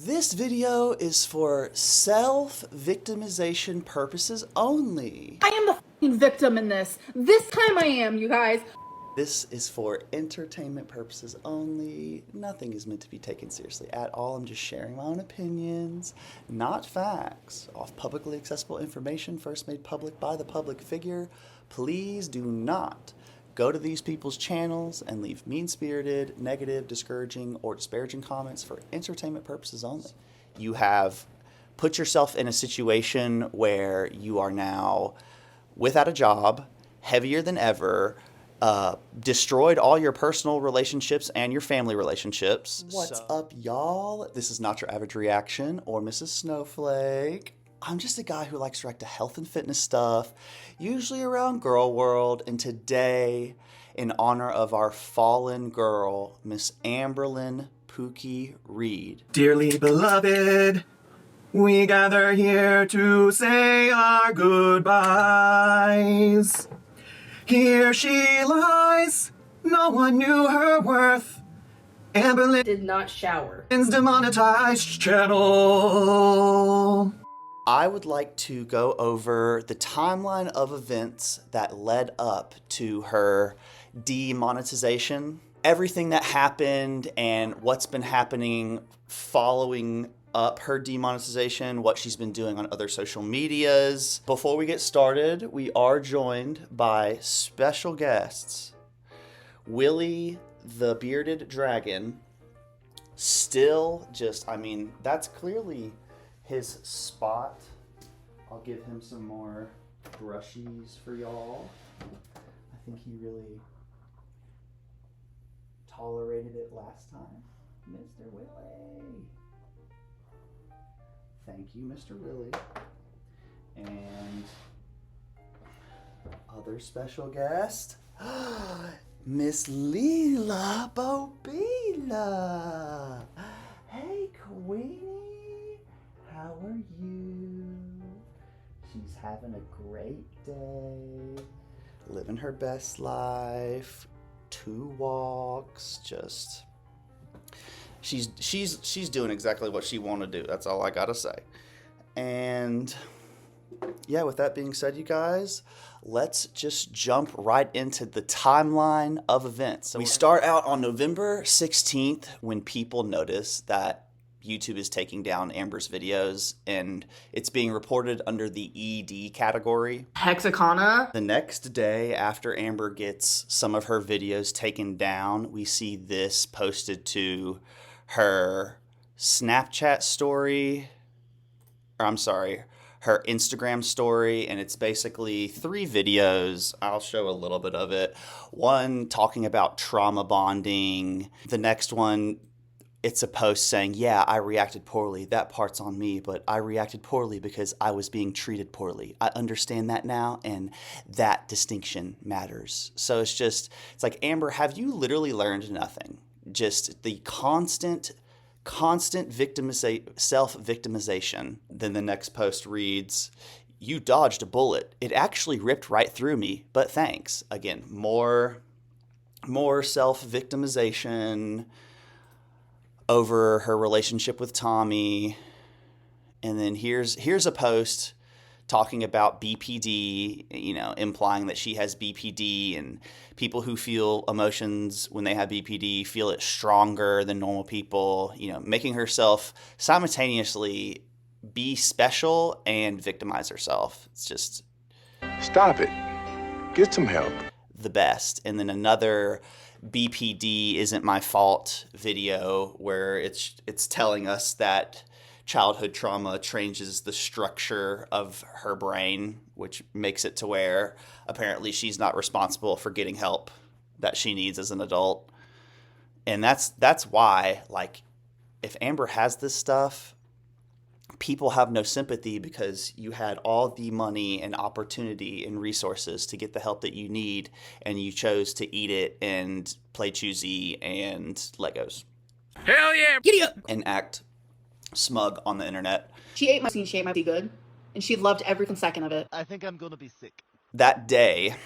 This video is for self-victimization purposes only. I am the f***ing victim in this. This time I am, you guys. This is for entertainment purposes only. Nothing is meant to be taken seriously at all. I'm just sharing my own opinions, not facts, off publicly accessible information first made public by the public figure. Please do not go to these people's channels and leave mean-spirited, negative, discouraging, or disparaging comments for entertainment purposes only. You have put yourself in a situation where you are now without a job, heavier than ever, destroyed all your personal relationships and your family relationships. What's up, y'all? This is not your average reaction or Mrs. Snowflake. I'm just a guy who likes to react to health and fitness stuff, usually around girl world, and today, in honor of our fallen girl, Miss Amberlyn Pookie Reed. Dearly beloved, we gather here to say our goodbyes. Here she lies, no one knew her worth. Amberlyn Did not shower. demonetized channel. I would like to go over the timeline of events that led up to her demonetization, everything that happened and what's been happening following up her demonetization, what she's been doing on other social medias. Before we get started, we are joined by special guests. Willie the Bearded Dragon, still just, I mean, that's clearly his spot. I'll give him some more brushies for y'all. I think he really tolerated it last time. Mr. Willie. Thank you, Mr. Willie. And other special guest, Miss Leela Bobila. Hey, Queenie. How are you? She's having a great day, living her best life, 2 walks, just she's doing exactly what she want to do. That's all I gotta say. And yeah, with that being said, you guys, let's just jump right into the timeline of events. So we start out on November 16th when people notice that YouTube is taking down Amber's videos, and it's being reported under the ED category. Hexacana. The next day after Amber gets some of her videos taken down, we see this posted to her Snapchat story, or I'm sorry, her Instagram story, and it's basically 3 videos. I'll show a little bit of it. One talking about trauma bonding. The next one, it's a post saying, yeah, I reacted poorly. That part's on me, but I reacted poorly because I was being treated poorly. I understand that now, and that distinction matters. So it's like, Amber, have you literally learned nothing? Just the constant self-victimization. Then the next post reads, you dodged a bullet. It actually ripped right through me, but thanks. Again, more self-victimization over her relationship with Tommy. And then here's a post talking about BPD, implying that she has BPD, and people who feel emotions when they have BPD feel it stronger than normal people, making herself simultaneously be special and victimize herself. It's just, stop it. Get some help. The best. And then another BPD isn't my fault video where it's telling us that childhood trauma changes the structure of her brain, which makes it to where apparently she's not responsible for getting help that she needs as an adult. And that's why, like, if Amber has this stuff, people have no sympathy because you had all the money and opportunity and resources to get the help that you need, and you chose to eat it and play choosy and Legos. Hell yeah! Giddy up. And act smug on the internet. She ate my scene, she ate my be good. And she loved every second of it. I think I'm gonna be sick. That day,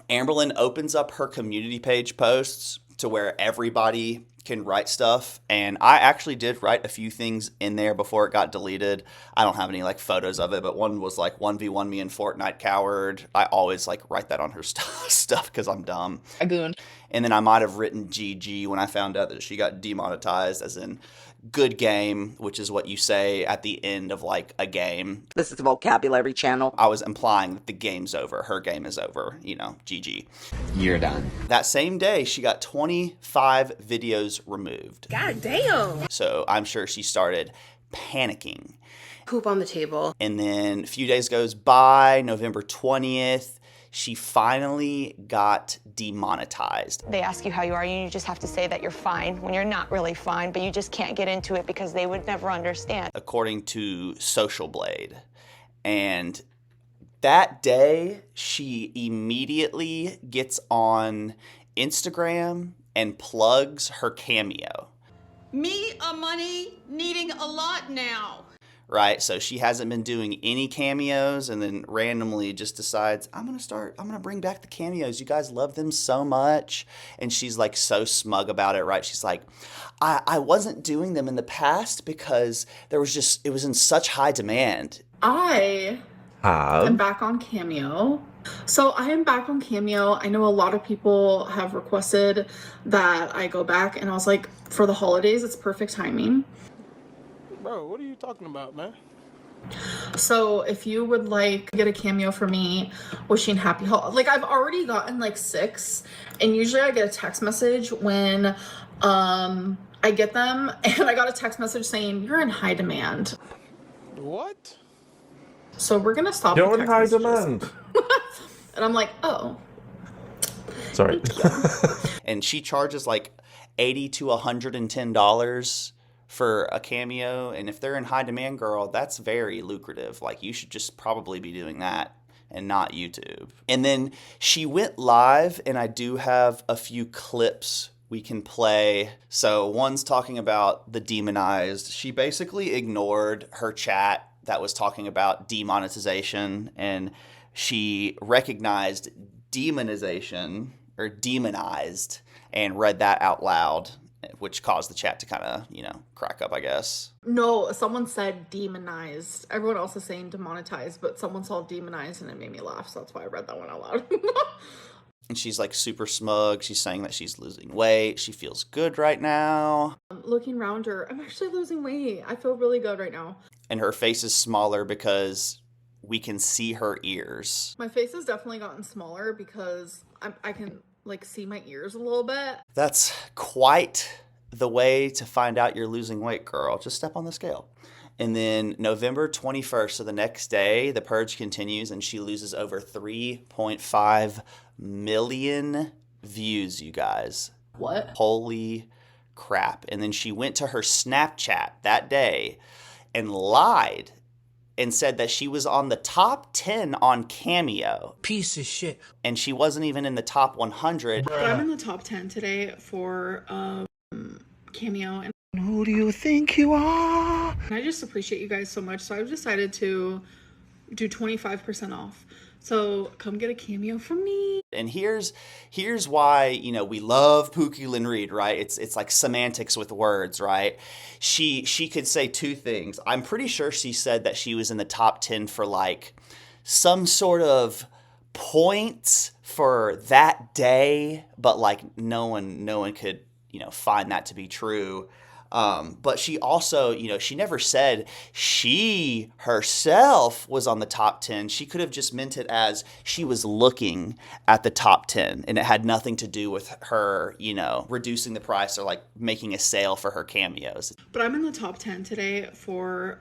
Amberlyn opens up her community page posts to where everybody can write stuff, and I actually did write a few things in there before it got deleted. I don't have any like photos of it, but one was like 1v1 me in Fortnite coward. I always like write that on her stuff because I'm dumb. A goon. And then I might have written GG when I found out that she got demonetized, as in good game, which is what you say at the end of like a game. This is a vocabulary channel. I was implying that the game's over. Her game is over, you know, GG. You're done. That same day, she got 25 videos removed. God damn. So I'm sure she started panicking. Poop on the table. And then a few days goes by, November 20th, she finally got demonetized. They ask you how you are, and you just have to say that you're fine when you're not really fine, but you just can't get into it because they would never understand. According to Social Blade. And that day, she immediately gets on Instagram and plugs her Cameo. Me a money needing a lot now. Right, so she hasn't been doing any cameos, and then randomly just decides, I'm gonna bring back the cameos. You guys love them so much. And she's like so smug about it, right? She's like, I wasn't doing them in the past because it was in such high demand. I am back on Cameo. So I am back on Cameo. I know a lot of people have requested that I go back, and I was like, for the holidays, it's perfect timing. Bro, what are you talking about, man? So if you would like to get a cameo for me wishing happy like I've already gotten like 6, and usually I get a text message when I get them, and I got a text message saying you're in high demand. What? So we're gonna stop. You're in high demand. And I'm like, oh. Sorry. And she charges like $80 to $110 for a cameo, and if they're in high demand, girl, that's very lucrative. Like, you should just probably be doing that and not YouTube. And then she went live, and I do have a few clips we can play. So one's talking about the demonized. She basically ignored her chat that was talking about demonetization, and she recognized demonization or demonized and read that out loud, which caused the chat to kind of, crack up, I guess. No, someone said demonized. Everyone else is saying demonetized, but someone saw demonized and it made me laugh, so that's why I read that one out loud. And she's like super smug. She's saying that she's losing weight. She feels good right now. Looking around her, I'm actually losing weight. I feel really good right now. And her face is smaller because we can see her ears. My face has definitely gotten smaller because I can see my ears a little bit. That's quite the way to find out you're losing weight, girl. Just step on the scale. And then November 21st, so the next day, the purge continues, and she loses over 3.5 million views, you guys. What? Holy crap. And then she went to her Snapchat that day and lied and said that she was on the top 10 on Cameo. Piece of shit. And she wasn't even in the top 100. But I'm in the top 10 today for Cameo. And Who do you think you are? I just appreciate you guys so much. So I've decided to do 25% off. So come get a cameo from me. And here's why, we love Pookie Lynn Reed, right? It's like semantics with words, right? She could say two things. I'm pretty sure she said that she was in the top 10 for like some sort of points for that day, but like no one could, find that to be true. But she also, she never said she herself was on the top 10. She could have just meant it as she was looking at the top 10, and it had nothing to do with her, reducing the price or like making a sale for her cameos. But I'm in the top 10 today for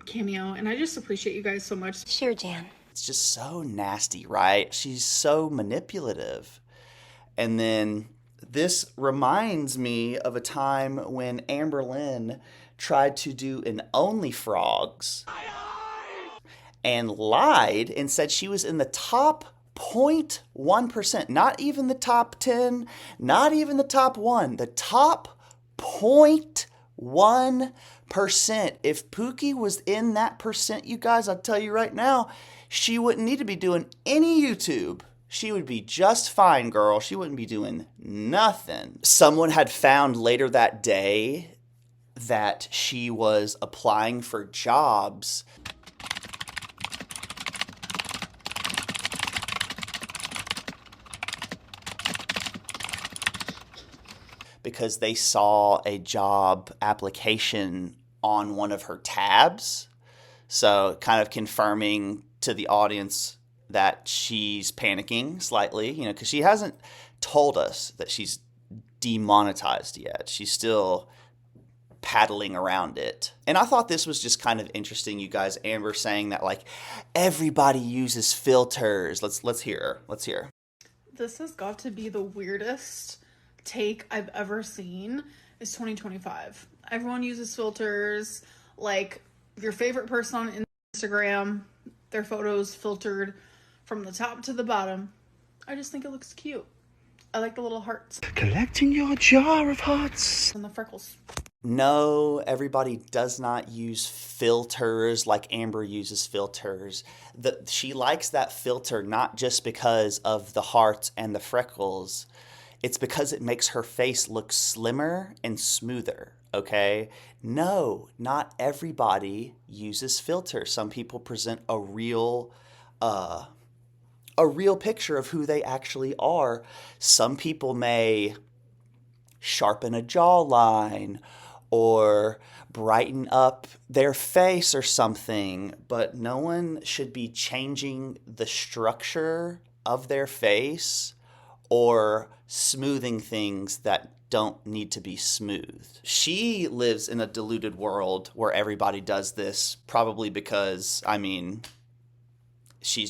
Cameo, and I just appreciate you guys so much. Sure, Jan. It's just so nasty, right? She's so manipulative. And then this reminds me of a time when Amber Lynn tried to do an OnlyFrogs and lied and said she was in the top 0.1%, not even the top 10, not even the top 1, the top 0.1%. If Pookie was in that percent, you guys, I'll tell you right now, she wouldn't need to be doing any YouTube. She would be just fine, girl. She wouldn't be doing nothing. Someone had found later that day that she was applying for jobs because they saw a job application on one of her tabs. So kind of confirming to the audience that she's panicking slightly, because she hasn't told us that she's demonetized yet. She's still paddling around it. And I thought this was just kind of interesting, you guys. Amber saying that like everybody uses filters. Let's hear. Let's hear. This has got to be the weirdest take I've ever seen. Is 2025. Everyone uses filters. Like your favorite person on Instagram, their photos filtered from the top to the bottom. I just think it looks cute. I like the little hearts. Collecting your jar of hearts. And the freckles. No, everybody does not use filters like Amber uses filters. She likes that filter not just because of the hearts and the freckles. It's because it makes her face look slimmer and smoother, okay? No, not everybody uses filters. Some people present a real picture of who they actually are. Some people may sharpen a jawline or brighten up their face or something, but no one should be changing the structure of their face or smoothing things that don't need to be smoothed. She lives in a deluded world where everybody does this, probably because,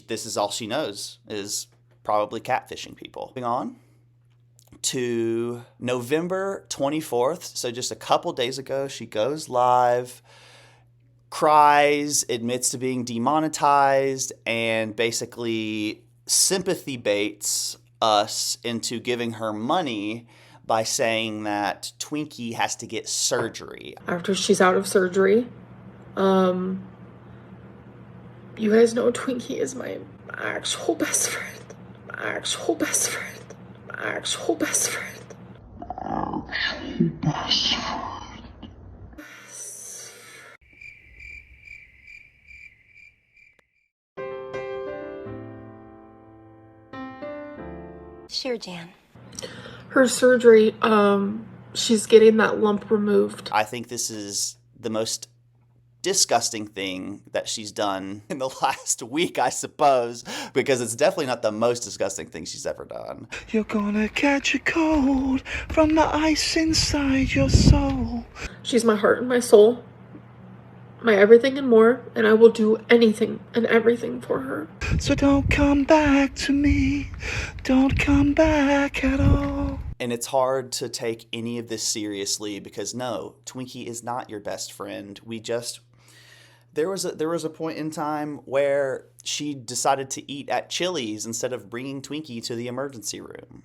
this is all she knows, is probably catfishing people. Moving on to November 24th, so just a couple days ago, she goes live, cries, admits to being demonetized, and basically sympathy baits us into giving her money by saying that Twinkie has to get surgery. After she's out of surgery, you guys know Twinkie is my actual best friend. My actual best friend. My actual best friend. Actual best friend. Sure, Jan. Her surgery, she's getting that lump removed. I think this is the most disgusting thing that she's done in the last week, I suppose, because it's definitely not the most disgusting thing she's ever done. You're gonna catch a cold from the ice inside your soul. She's my heart and my soul, my everything and more, and I will do anything and everything for her. So don't come back to me. Don't come back at all. And it's hard to take any of this seriously because no, Twinkie is not your best friend. There was a point in time where she decided to eat at Chili's instead of bringing Twinkie to the emergency room.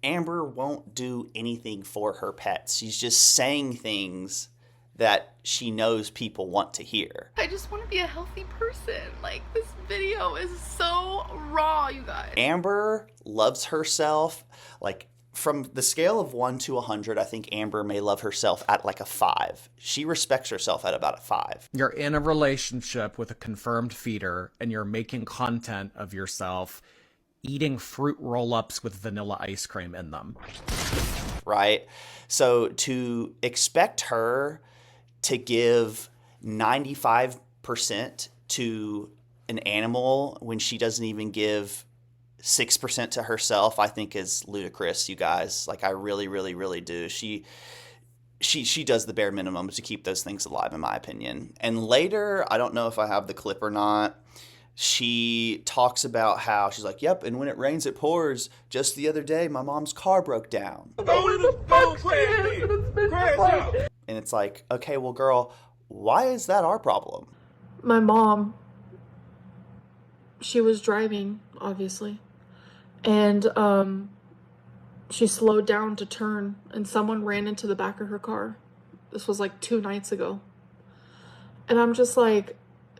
Amber won't do anything for her pets. She's just saying things that she knows people want to hear. I just want to be a healthy person. Like, this video is so raw, you guys. Amber loves herself. Like, from the scale of 1 to 100, I think Amber may love herself at like a 5. She respects herself at about a 5. You're in a relationship with a confirmed feeder, and you're making content of yourself eating fruit roll-ups with vanilla ice cream in them. Right? So to expect her to give 95% to an animal when she doesn't even give 6% to herself, I think is ludicrous, you guys. Like, I really, really, really do. She does the bare minimum to keep those things alive, in my opinion. And later, I don't know if I have the clip or not, she talks about how she's like, yep, and when it rains, it pours. Just the other day, my mom's car broke down. And it's like, okay, well, girl, why is that our problem? My mom, she was driving, obviously, and she slowed down to turn, and someone ran into the back of her car. This was like 2 nights ago. And I'm just like,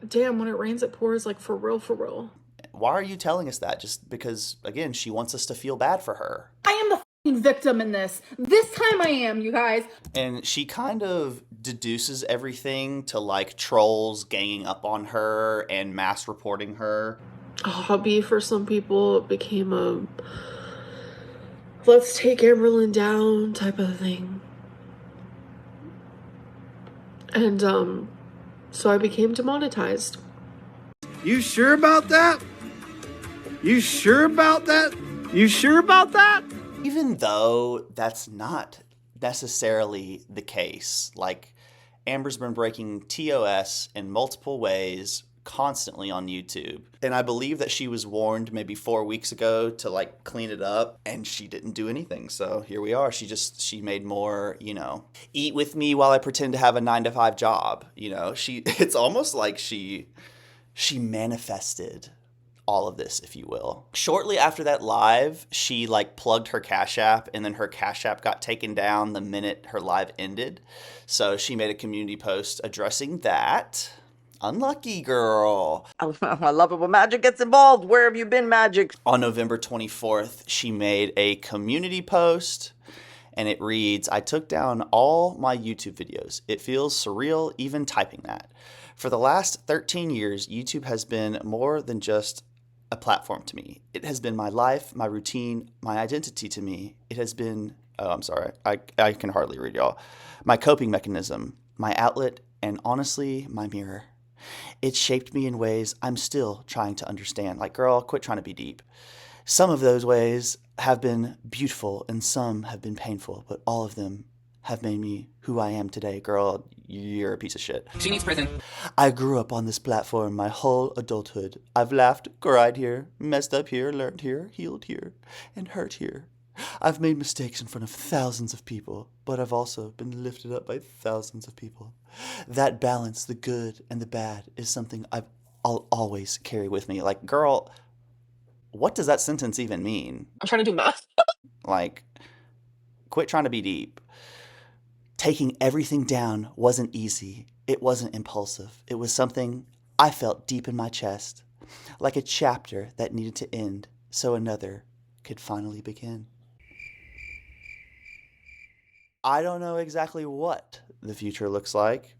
damn, when it rains, it pours, like, for real, for real. Why are you telling us that? Just because, again, she wants us to feel bad for her. I am the fucking victim in this. This time I am, you guys. And she kind of deduces everything to like trolls ganging up on her and mass reporting her. A hobby for some people, it became a let's take Amberlyn down type of thing. And so I became demonetized. You sure about that? You sure about that? You sure about that? Even though that's not necessarily the case. Like, Amber's been breaking TOS in multiple ways constantly on YouTube. And I believe that she was warned maybe 4 weeks ago to like clean it up, and she didn't do anything. So here we are. She made more, you know, eat with me while I pretend to have a 9-to-5 job. You know, it's almost like she manifested all of this, if you will. Shortly after that live, she like plugged her Cash App, and then her Cash App got taken down the minute her live ended. So she made a community post addressing that. Unlucky girl. I love it when Magic gets involved. Where have you been, Magic? On November 24th, she made a community post, and it reads, I took down all my YouTube videos. It feels surreal even typing that. For the last 13 years, YouTube has been more than just a platform to me. It has been my life, my routine, my identity to me. It has been, oh, I'm sorry, I can hardly read, y'all. My coping mechanism, my outlet, and honestly, my mirror. It shaped me in ways I'm still trying to understand. Like, girl, quit trying to be deep. Some of those ways have been beautiful and some have been painful, but all of them have made me who I am today. Girl, you're a piece of shit. She needs prison. I grew up on this platform my whole adulthood. I've laughed, cried here, messed up here, learned here, healed here, and hurt here. I've made mistakes in front of thousands of people, but I've also been lifted up by thousands of people. That balance, the good and the bad, is something I'll always carry with me. Like, girl, what does that sentence even mean? I'm trying to do math. Like, quit trying to be deep. Taking everything down wasn't easy. It wasn't impulsive. It was something I felt deep in my chest, like a chapter that needed to end so another could finally begin. I don't know exactly what the future looks like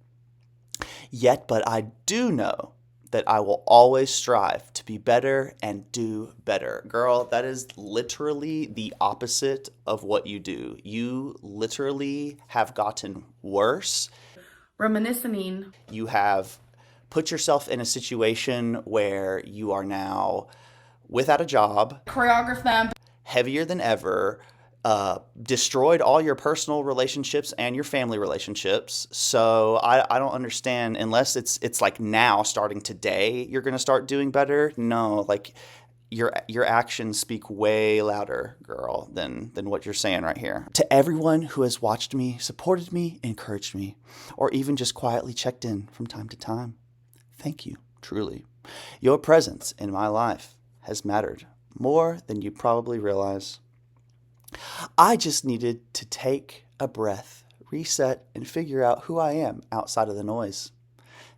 yet, but I do know that I will always strive to be better and do better. Girl, that is literally the opposite of what you do. You literally have gotten worse. Reminiscing. You have put yourself in a situation where you are now without a job. Choreograph them. Heavier than ever. Destroyed all your personal relationships and your family relationships. So I don't understand, unless it's like now, starting today, you're gonna start doing better. No, like your actions speak way louder, girl, than what you're saying right here. To everyone who has watched me, supported me, encouraged me, or even just quietly checked in from time to time, thank you, truly. Your presence in my life has mattered more than you probably realize. I just needed to take a breath, reset, and figure out who I am outside of the noise.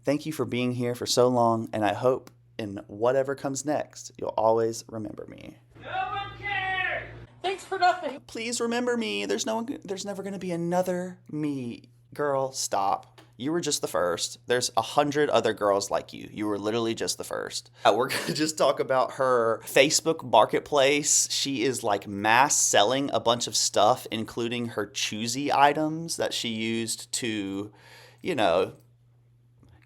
Thank you for being here for so long, and I hope in whatever comes next, you'll always remember me. No one cares! Thanks for nothing. Please remember me. There's never going to be another me. Girl, stop. You were just the first. There's 100 other girls like you. You were literally just the first. We're going to just talk about her Facebook marketplace. She is like mass selling a bunch of stuff, including her choosy items that she used to, you know,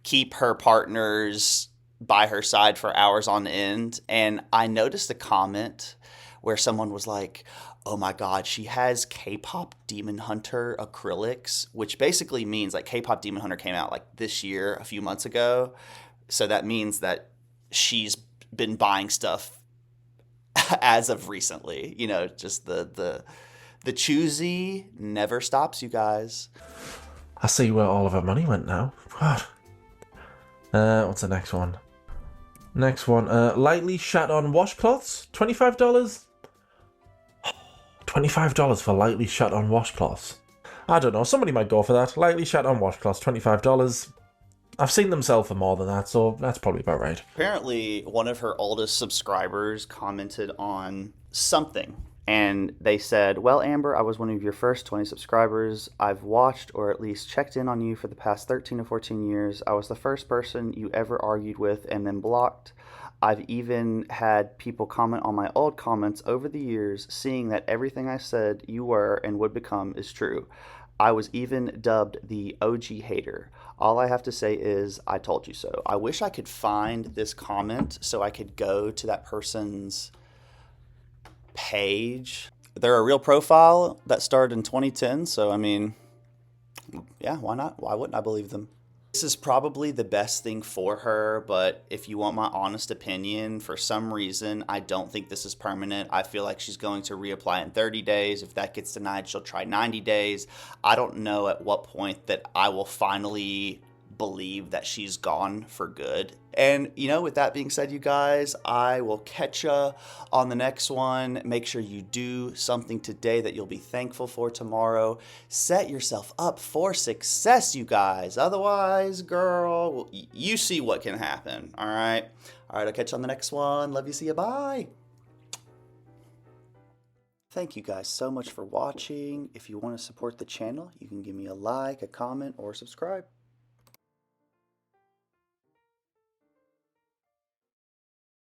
keep her partners by her side for hours on end. And I noticed a comment where someone was like, oh my God, she has K-pop Demon Hunter acrylics, which basically means like K-pop Demon Hunter came out like this year, a few months ago. So that means that she's been buying stuff as of recently. You know, just the choosy never stops, you guys. I see where all of her money went now. God. What's the next one? Next one, lightly shat on washcloths, $25. $25 for lightly shat on washcloths. I don't know, somebody might go for that. Lightly shat on washcloths, $25. I've seen them sell for more than that, so that's probably about right. Apparently, one of her oldest subscribers commented on something, and they said, "Well, Amber, I was one of your first 20 subscribers. I've watched or at least checked in on you for the past 13 or 14 years. I was the first person you ever argued with and then blocked. I've even had people comment on my old comments over the years, seeing that everything I said you were and would become is true. I was even dubbed the OG hater. All I have to say is, I told you so." I wish I could find this comment so I could go to that person's page. They're a real profile that started in 2010, so I mean, yeah, why not? Why wouldn't I believe them? This is probably the best thing for her, but if you want my honest opinion, for some reason, I don't think this is permanent. I feel like she's going to reapply in 30 days. If that gets denied, she'll try 90 days. I don't know at what point that I will finally believe that she's gone for good. And, you know, with that being said, you guys, I will catch ya on the next one. Make sure you do something today that you'll be thankful for tomorrow. Set yourself up for success, you guys. Otherwise, girl, you see what can happen, all right? All right, I'll catch you on the next one. Love you, see ya, bye. Thank you guys so much for watching. If you want to support the channel, you can give me a like, a comment, or subscribe.